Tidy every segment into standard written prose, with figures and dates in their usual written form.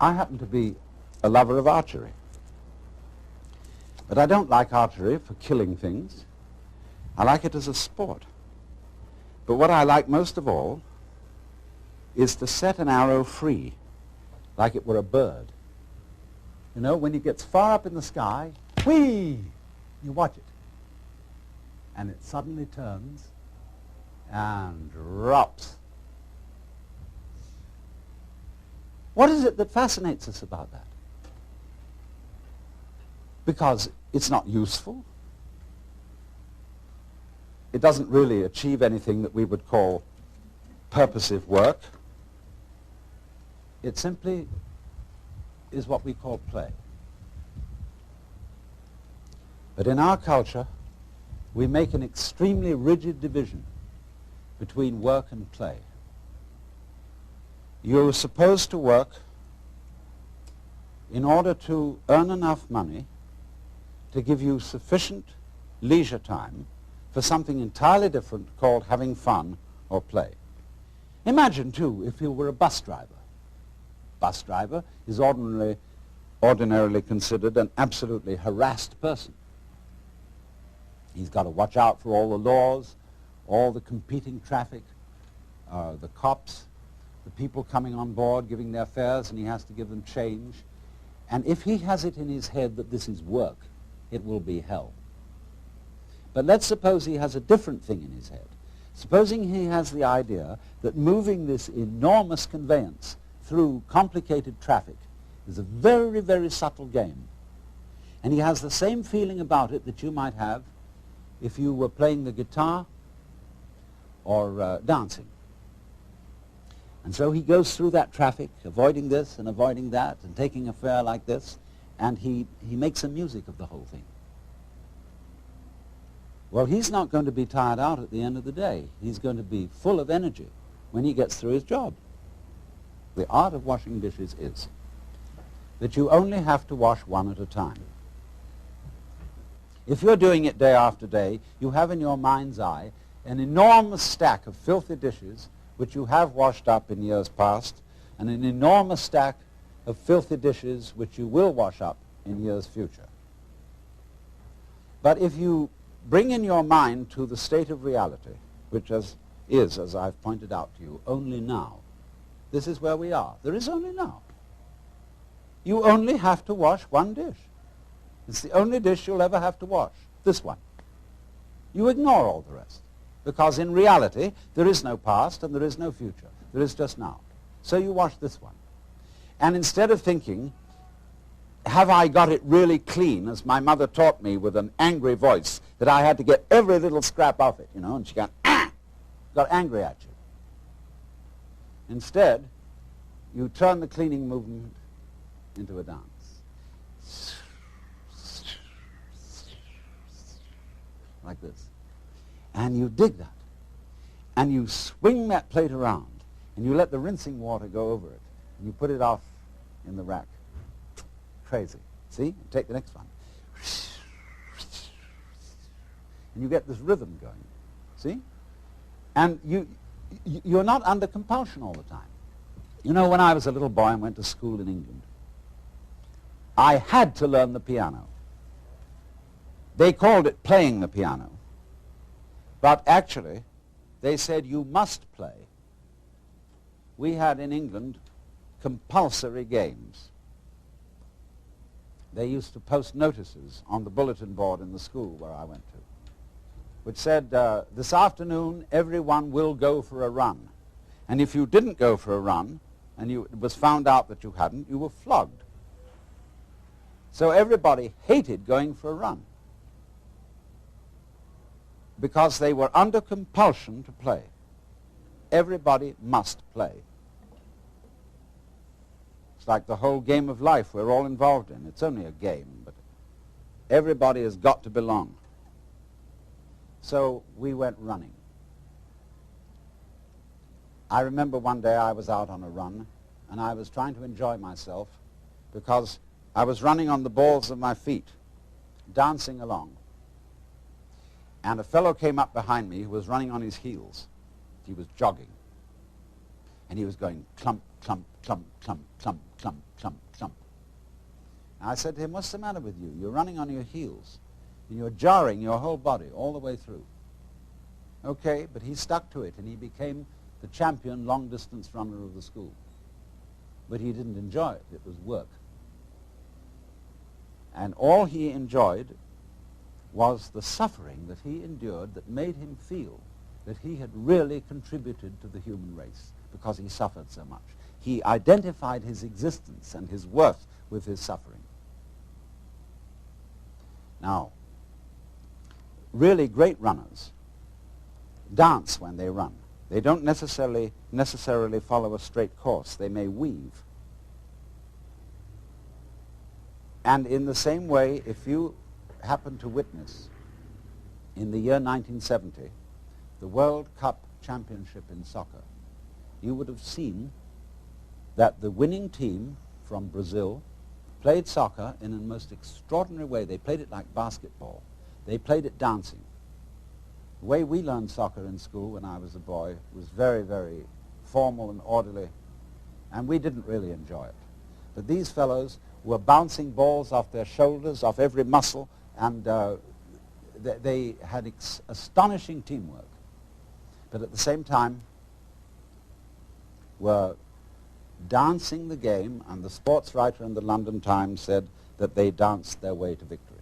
I happen to be a lover of archery. But I don't like archery for killing things. I like it as a sport. But what I like most of all is to set an arrow free, like it were a bird. You know, when it gets far up in the sky, whee! You watch it. And it suddenly turns and drops. What is it that fascinates us about that? Because it's not useful. It doesn't really achieve anything that we would call purposive work. It simply is what we call play. But in our culture, we make an extremely rigid division between work and play. You're supposed to work in order to earn enough money to give you sufficient leisure time for something entirely different called having fun or play. Imagine, too, if you were a bus driver. Bus driver is ordinarily considered an absolutely harassed person. He's got to watch out for all the laws, all the competing traffic, the cops, the people coming on board giving their fares, and he has to give them change. And if he has it in his head that this is work, it will be hell. But let's suppose he has a different thing in his head. Supposing he has the idea that moving this enormous conveyance through complicated traffic is a very, very subtle game. And he has the same feeling about it that you might have if you were playing the guitar or dancing. And so he goes through that traffic, avoiding this and avoiding that, and taking a fare like this, and he makes some music of the whole thing. Well, he's not going to be tired out at the end of the day. He's going to be full of energy when he gets through his job. The art of washing dishes is that you only have to wash one at a time. If you're doing it day after day, you have in your mind's eye an enormous stack of filthy dishes which you have washed up in years past, and an enormous stack of filthy dishes which you will wash up in years future. But if you bring in your mind to the state of reality, which is, as I've pointed out to you, only now. This is where we are. There is only now. You only have to wash one dish. It's the only dish you'll ever have to wash, this one. You ignore all the rest, because in reality, there is no past and there is no future. There is just now. So you wash this one. And instead of thinking, have I got it really clean, as my mother taught me with an angry voice, that I had to get every little scrap off it, you know, and she got angry at you. Instead, you turn the cleaning movement into a dance. Like this. And you dig that. And you swing that plate around, and you let the rinsing water go over it, and you put it off in the rack. Crazy. See? Take the next one. And you get this rhythm going. See? And you're not under compulsion all the time. You know, when I was a little boy and went to school in England, I had to learn the piano. They called it playing the piano. But actually, they said you must play. We had in England compulsory games. They used to post notices on the bulletin board in the school where I went to, which said, this afternoon everyone will go for a run. And if you didn't go for a run, and it was found out that you hadn't, you were flogged. So everybody hated going for a run, because they were under compulsion to play. Everybody must play. It's like the whole game of life we're all involved in. It's only a game, but everybody has got to belong. So we went running. I remember one day I was out on a run, and I was trying to enjoy myself because I was running on the balls of my feet, dancing along. And a fellow came up behind me who was running on his heels. He was jogging. And he was going clump, clump, clump, clump, clump, clump, clump, clump. And I said to him, what's the matter with you? You're running on your heels, and you're jarring your whole body all the way through. Okay, but he stuck to it, and he became the champion long-distance runner of the school. But he didn't enjoy it. It was work. And all he enjoyed was the suffering that he endured that made him feel that he had really contributed to the human race because he suffered so much. He identified his existence and his worth with his suffering. Now, really great runners dance when they run. They don't necessarily follow a straight course. They may weave. And in the same way, if you happen to witness in the year 1970 the World Cup Championship in soccer, you would have seen that the winning team from Brazil played soccer in a most extraordinary way. They played it like basketball. They played it dancing. The way we learned soccer in school when I was a boy was very, very formal and orderly, and we didn't really enjoy it. But these fellows were bouncing balls off their shoulders, off every muscle, and they had astonishing teamwork. But at the same time were dancing the game, and the sports writer in the London Times said that they danced their way to victory.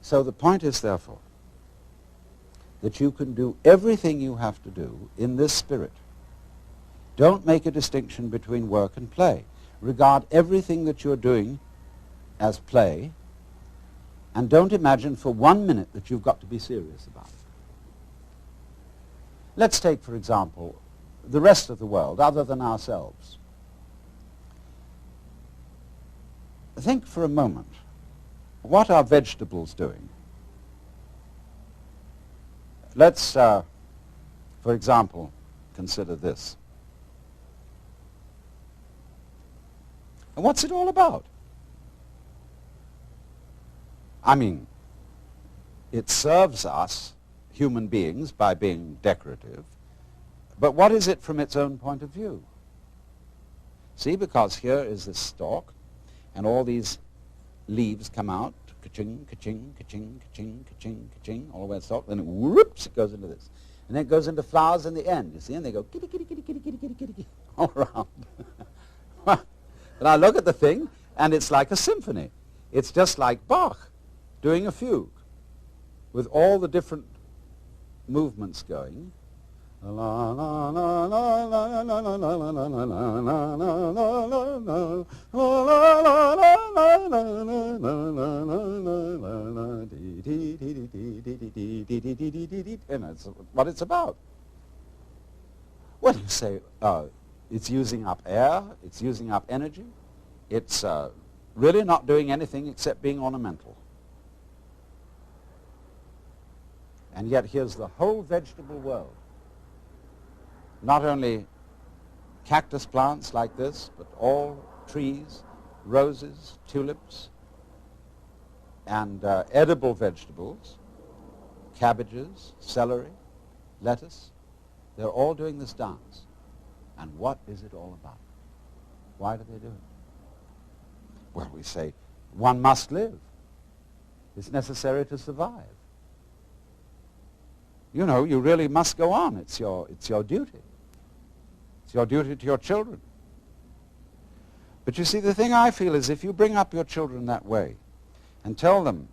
So the point is, therefore, that you can do everything you have to do in this spirit. Don't make a distinction between work and play. Regard everything that you're doing as play, and don't imagine for 1 minute that you've got to be serious about it. Let's take, for example, the rest of the world, other than ourselves. Think for a moment, what are vegetables doing? Let's, for example, consider this. And what's it all about? I mean, it serves us, human beings, by being decorative, but what is it from its own point of view? See, because here is this stalk, and all these leaves come out, ka-ching, ka-ching, ka-ching, ka-ching, ka-ching, ka-ching, all the way to the stalk, then whoops, it goes into this. And then it goes into flowers in the end, you see, and they go kitty, kitty, kitty, kitty, kitty, kitty, kitty, kitty, all around. And I look at the thing, and it's like a symphony. It's just like Bach doing a fugue with all the different movements going. And that's what it's about. Well, you say, it's using up air, it's using up energy, it's really not doing anything except being ornamental. And yet here's the whole vegetable world. Not only cactus plants like this, but all trees, roses, tulips, and edible vegetables, cabbages, celery, lettuce. They're all doing this dance. And what is it all about? Why do they do it? Well, we say, one must live. It's necessary to survive. You know, you really must go on. It's your duty. It's your duty to your children. But you see, the thing I feel is if you bring up your children that way and tell them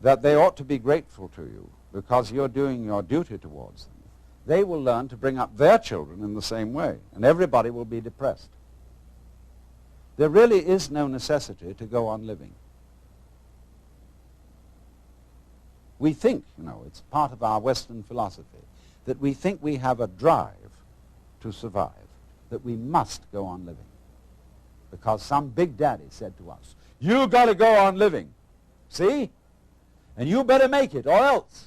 that they ought to be grateful to you because you're doing your duty towards them, they will learn to bring up their children in the same way, and everybody will be depressed. There really is no necessity to go on living. We think, you know, it's part of our Western philosophy, that we think we have a drive to survive, that we must go on living. Because some big daddy said to us, you got to go on living, see? And you better make it, or else.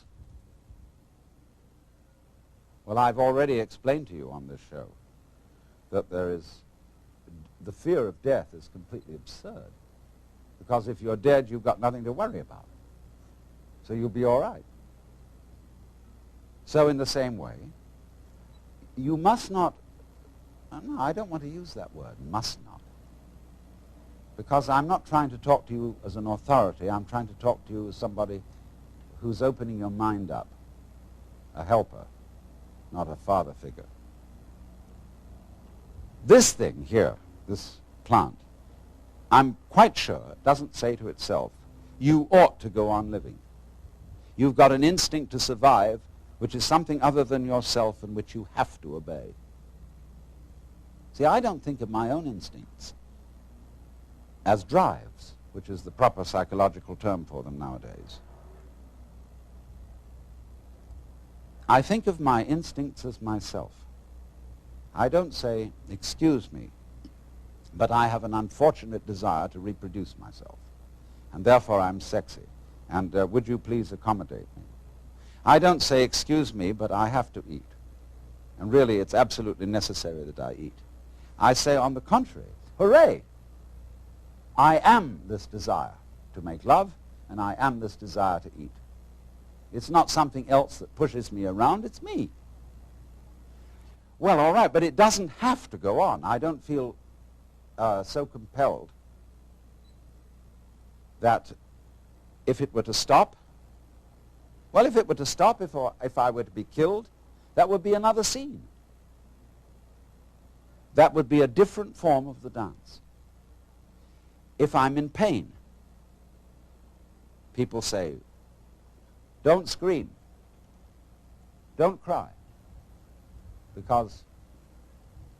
Well, I've already explained to you on this show that the fear of death is completely absurd. Because if you're dead, you've got nothing to worry about. So you'll be all right. So in the same way, you must not No, I don't want to use that word, must not. Because I'm not trying to talk to you as an authority. I'm trying to talk to you as somebody who's opening your mind up, a helper, not a father figure. This thing here, this plant, I'm quite sure it doesn't say to itself, you ought to go on living. You've got an instinct to survive, which is something other than yourself and which you have to obey. See, I don't think of my own instincts as drives, which is the proper psychological term for them nowadays. I think of my instincts as myself. I don't say, excuse me, but I have an unfortunate desire to reproduce myself, and therefore I'm sexy, and would you please accommodate me? I don't say, excuse me, but I have to eat, and really it's absolutely necessary that I eat. I say, on the contrary, hooray! I am this desire to make love, and I am this desire to eat. It's not something else that pushes me around, it's me. Well, all right, but it doesn't have to go on. I don't feel so compelled that if it were to stop, well, if it were to stop, if I were to be killed, that would be another scene. That would be a different form of the dance. If I'm in pain, people say, don't scream, don't cry, because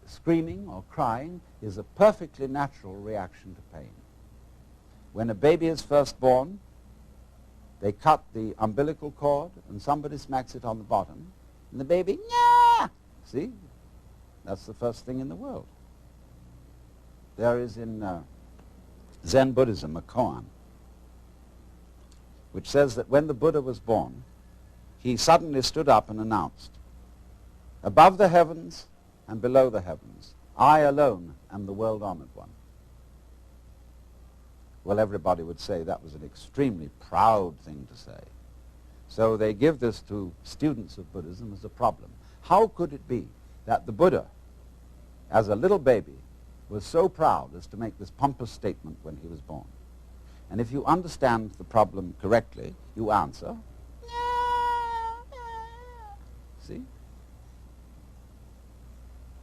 screaming or crying is a perfectly natural reaction to pain. When a baby is first born, they cut the umbilical cord and somebody smacks it on the bottom, and the baby, yeah! See? That's the first thing in the world. There is in Zen Buddhism a koan which says that when the Buddha was born, he suddenly stood up and announced, above the heavens and below the heavens, I alone am the world-honored one. Well, everybody would say that was an extremely proud thing to say. So they give this to students of Buddhism as a problem. How could it be that the Buddha, as a little baby, was so proud as to make this pompous statement when he was born? And if you understand the problem correctly, you answer, see?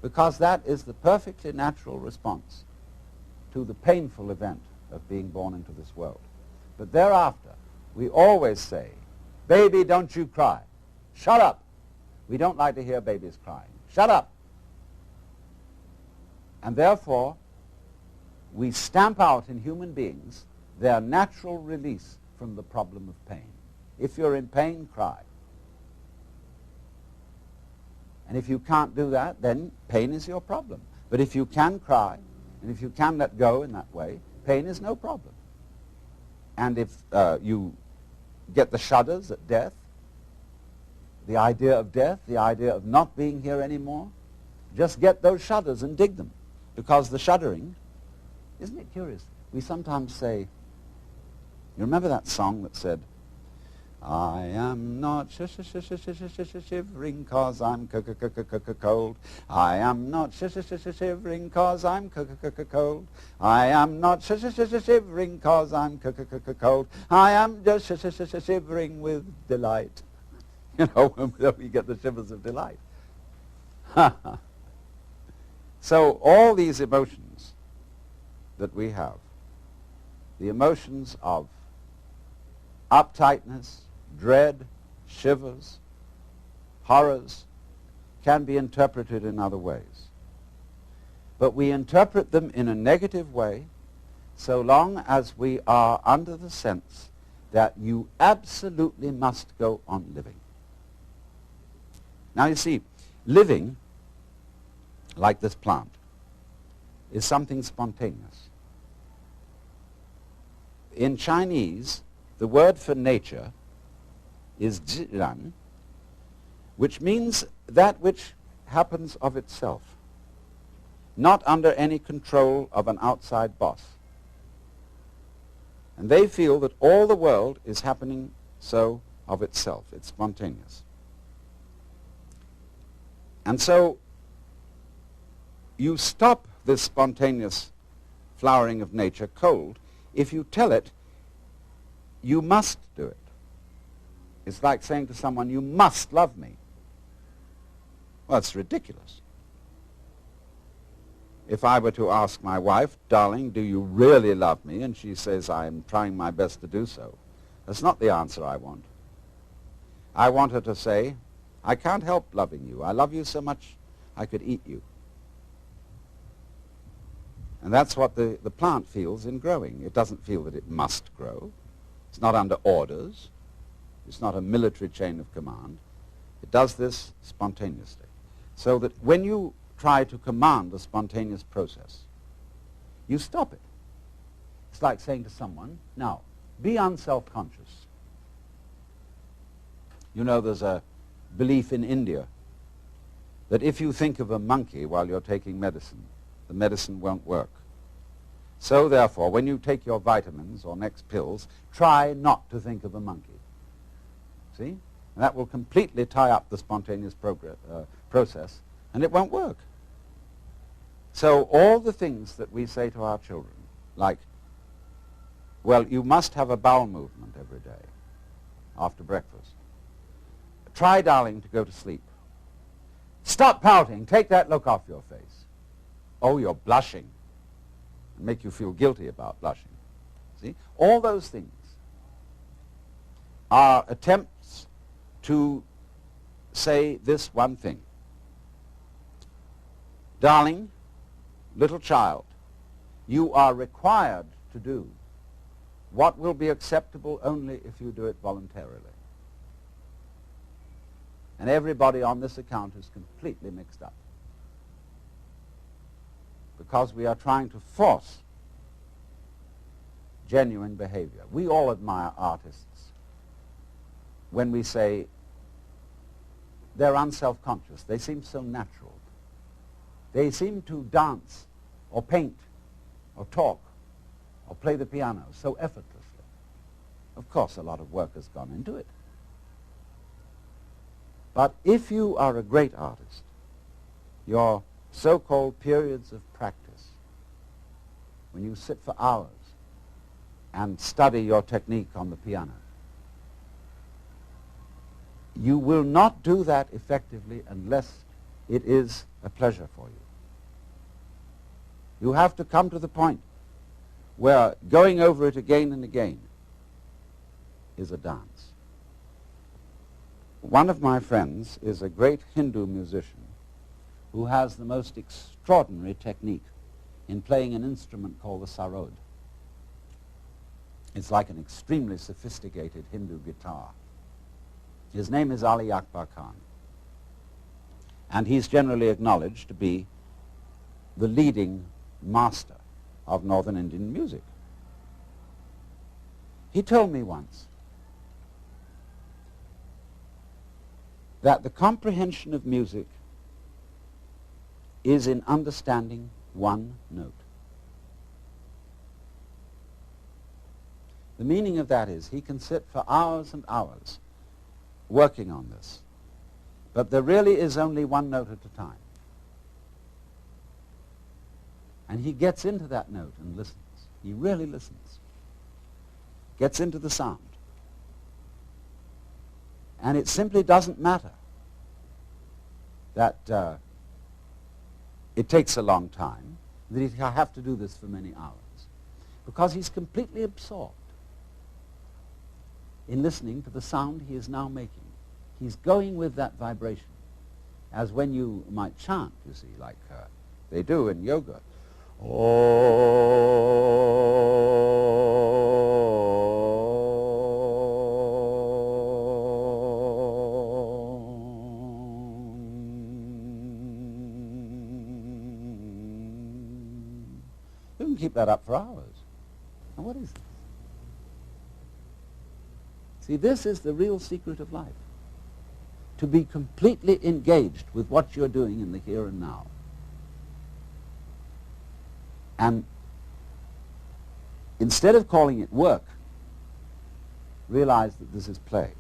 Because that is the perfectly natural response to the painful event of being born into this world. But thereafter, we always say, baby, don't you cry. Shut up. We don't like to hear babies crying. Shut up. And therefore, we stamp out in human beings their natural release from the problem of pain. If you're in pain, cry. And if you can't do that, then pain is your problem. But if you can cry, and if you can let go in that way, pain is no problem. And if you get the shudders at death, the idea of death, the idea of not being here anymore, just get those shudders and dig them. Because the shuddering, isn't it curious? We sometimes say, you remember that song that said, I am not shivering 'cause I'm cold. I am not shivering 'cause I'm cold. I am not shivering 'cause I'm cold. I am just shivering with delight. You know, when we get the shivers of delight. So all these emotions that we have, the emotions of uptightness, dread, shivers, horrors, can be interpreted in other ways. But we interpret them in a negative way so long as we are under the sense that you absolutely must go on living. Now you see, living, like this plant, is something spontaneous. In Chinese, the word for nature is zhiran, which means that which happens of itself, not under any control of an outside boss. And they feel that all the world is happening so of itself. It's spontaneous. And so you stop this spontaneous flowering of nature cold if you tell it you must do it. It's like saying to someone, you must love me. Well, it's ridiculous. If I were to ask my wife, darling, do you really love me? And she says, I'm trying my best to do so. That's not the answer I want. I want her to say, I can't help loving you. I love you so much I could eat you. And that's what the plant feels in growing. It doesn't feel that it must grow. It's not under orders. It's not a military chain of command. It does this spontaneously. So that when you try to command the spontaneous process, you stop it. It's like saying to someone, now, be unself-conscious. You know, there's a belief in India that if you think of a monkey while you're taking medicine, the medicine won't work. So therefore, when you take your vitamins or next pills, try not to think of a monkey. See? And that will completely tie up the spontaneous process, and it won't work. So all the things that we say to our children, like, well, you must have a bowel movement every day after breakfast. Try, darling, to go to sleep. Stop pouting. Take that look off your face. Oh, you're blushing. And make you feel guilty about blushing. See? All those things are attempts to say this one thing. Darling, little child, you are required to do what will be acceptable only if you do it voluntarily. And everybody on this account is completely mixed up, because we are trying to force genuine behavior. We all admire artists when we say they're unself-conscious. They seem so natural. They seem to dance or paint or talk or play the piano so effortlessly. Of course, a lot of work has gone into it. But if you are a great artist, your so-called periods of practice, when you sit for hours and study your technique on the piano, you will not do that effectively unless it is a pleasure for you. You have to come to the point where going over it again and again is a dance. One of my friends is a great Hindu musician who has the most extraordinary technique in playing an instrument called the sarod. It's like an extremely sophisticated Hindu guitar. His name is Ali Akbar Khan, and he's generally acknowledged to be the leading master of Northern Indian music. He told me once that the comprehension of music is in understanding one note. The meaning of that is he can sit for hours and hours working on this, but there really is only one note at a time. And he gets into that note and listens. He really listens. Gets into the sound. And it simply doesn't matter that it takes a long time, that he'll have to do this for many hours, because he's completely absorbed in listening to the sound he is now making. He's going with that vibration, as when you might chant, you see, like they do in yoga. You can keep that up for hours. Now what is this? See, this is the real secret of life. To be completely engaged with what you're doing in the here and now. And instead of calling it work, realize that this is play.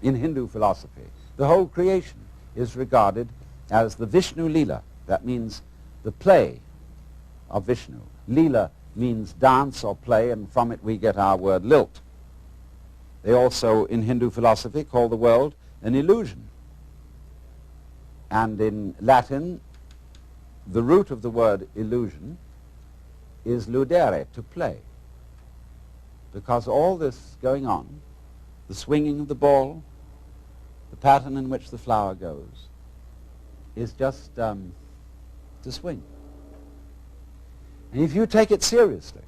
In Hindu philosophy, the whole creation is regarded as the Vishnu Leela. That means the play of Vishnu. Leela means dance or play, and from it we get our word lilt. They also, in Hindu philosophy, call the world an illusion. And in Latin, the root of the word illusion is ludere, to play. Because all this going on, the swinging of the ball, the pattern in which the flower goes, is just to swing. And if you take it seriously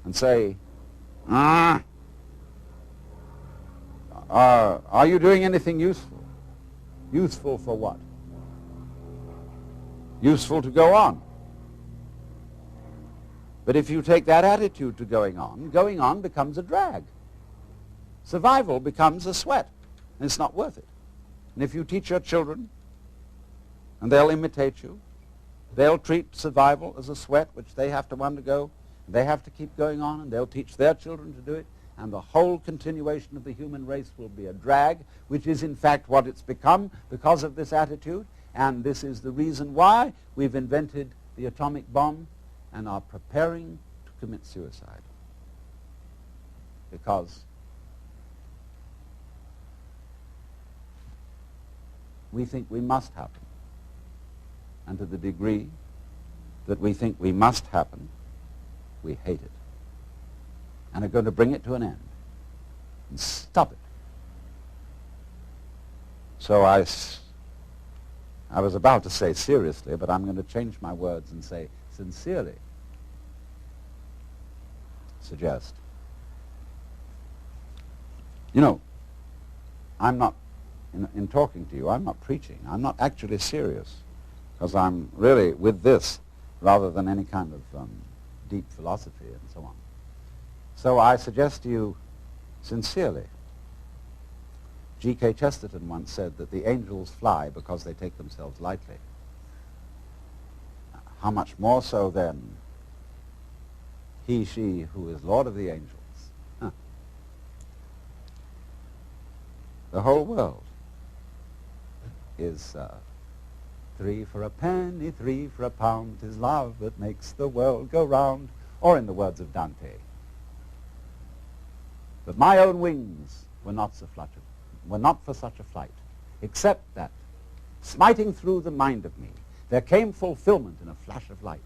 and say, are you doing anything useful? Useful for what? Useful to go on. But if you take that attitude to going on becomes a drag. Survival becomes a sweat, and it's not worth it. And if you teach your children, and they'll imitate you, they'll treat survival as a sweat which they have to undergo, they have to keep going on, and they'll teach their children to do it, and the whole continuation of the human race will be a drag, which is in fact what it's become because of this attitude, and this is the reason why we've invented the atomic bomb and are preparing to commit suicide. Because we think we must happen. And to the degree that we think we must happen, we hate it. And are going to bring it to an end. And stop it. So I was about to say seriously, but I'm going to change my words and say sincerely suggest. You know, I'm not, in talking to you, I'm not preaching. I'm not actually serious. Because I'm really with this rather than any kind of deep philosophy and so on. So I suggest to you sincerely. G.K. Chesterton once said that the angels fly because they take themselves lightly. How much more so then he, she who is Lord of the angels. Huh. The whole world is 3 for a penny, 3 for a pound, 'tis love that makes the world go round, or in the words of Dante. But my own wings were not for such a flight, except that, smiting through the mind of me, there came fulfillment in a flash of light,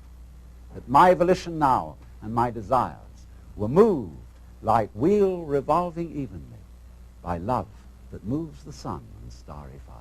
that my volition now and my desires were moved like wheel revolving evenly by love that moves the sun and starry fire.